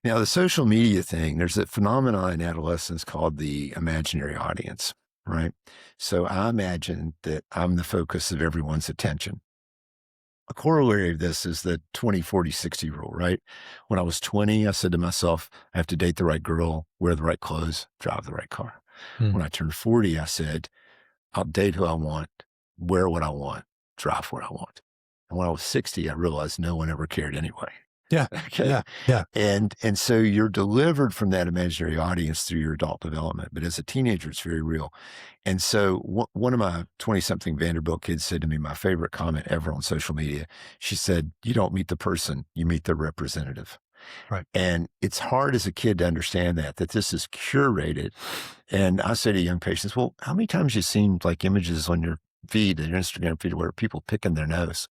Now, the social media thing, there's a phenomenon in adolescence called the imaginary audience, right? So I imagine that I'm the focus of everyone's attention. A corollary of this is the 20, 40, 60 rule, right? When I was 20, I said to myself, I have to date the right girl, wear the right clothes, drive the right car. Hmm. When I turned 40, I said, I'll date who I want, wear what I want, drive where I want. And when I was 60, I realized no one ever cared anyway. Yeah. Okay. Yeah. Yeah. And so you're delivered from that imaginary audience through your adult development, but as a teenager, it's very real. And so one of my 20-something Vanderbilt kids said to me, my favorite comment ever on social media, she said, you don't meet the person, you meet the representative. Right. And it's hard as a kid to understand that this is curated. And I say to young patients, well, how many times you seen like images on your feed, your Instagram feed, where people picking their nose?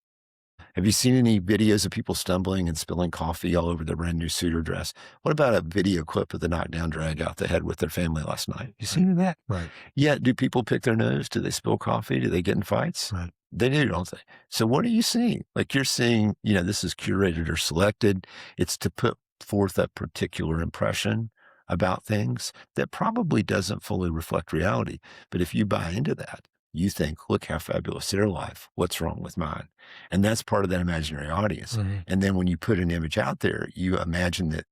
Have you seen any videos of people stumbling and spilling coffee all over their brand new suit or dress? What about a video clip of the knockdown drag out the head with their family last night? You seen that? Right. Yeah. Do people pick their nose? Do they spill coffee? Do they get in fights? Right. They do, don't they? So what are you seeing? Like you're seeing, this is curated or selected. It's to put forth a particular impression about things that probably doesn't fully reflect reality. But if you buy into that, you think, look how fabulous their life. What's wrong with mine? And that's part of that imaginary audience. Mm-hmm. And then when you put an image out there, you imagine that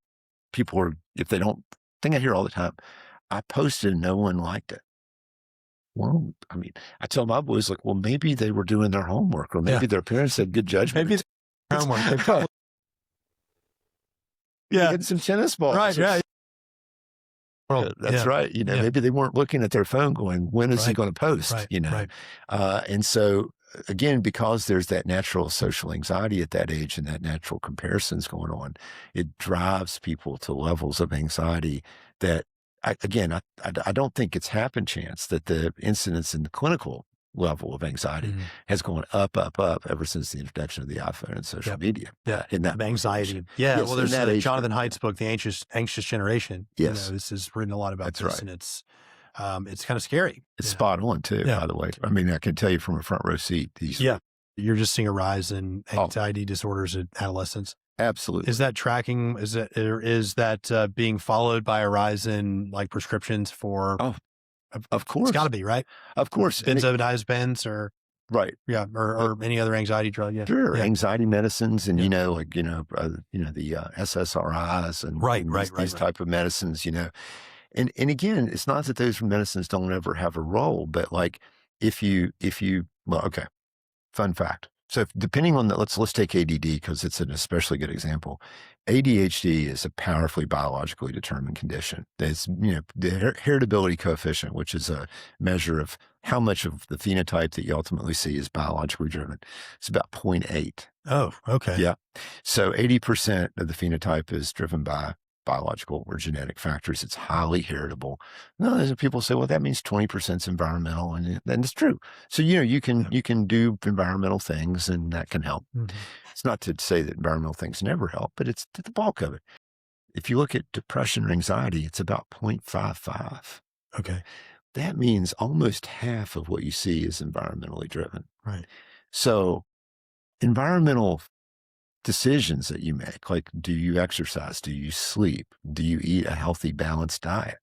people are, if they don't, thing I hear all the time, I posted and no one liked it. Well, I mean, I tell my boys, like, well, maybe they were doing their homework or maybe their parents had good judgment. Maybe homework. They probably, Get some tennis balls. Right. Yeah. That's right. Maybe they weren't looking at their phone going, when is he going to post? Right. Right. And so again, because there's that natural social anxiety at that age and that natural comparisons going on, it drives people to levels of anxiety that I don't think it's happen chance that the incidence in the clinical level of anxiety has gone up ever since the introduction of the iPhone and social media. Yeah. In that anxiety. Yeah. Yes, Well, there's that age Jonathan Haidt's book, The Anxious Generation. Yes. This has written a lot about That's this, right. and it's kind of scary. It's spot on too, by the way. I mean, I can tell you from a front row seat. You're just seeing a rise in anxiety disorders at adolescents. Absolutely. Is that tracking? Is that being followed by a rise in like prescriptions for? Oh, of course. It's got to be, right? Of course. Benzodiazepines or right. Yeah. Or any other anxiety drug. Yeah. Sure. Yeah. Anxiety medicines and, the SSRIs and these type of medicines, and again, it's not that those medicines don't ever have a role, but like okay, fun fact. So depending on let's take ADD because it's an especially good example. ADHD is a powerfully biologically determined condition. There's, the heritability coefficient, which is a measure of how much of the phenotype that you ultimately see is biologically driven. It's about 0.8. Oh, okay. Yeah. So 80% of the phenotype is driven by biological or genetic factors. It's highly heritable. No, people say, well, that means 20% is environmental, and it's true. So, you can do environmental things and that can help. Mm-hmm. It's not to say that environmental things never help, but it's the bulk of it. If you look at depression or anxiety, it's about 0.55. Okay. That means almost half of what you see is environmentally driven. Right. So environmental decisions that you make, like do you exercise? Do you sleep? Do you eat a healthy, balanced diet?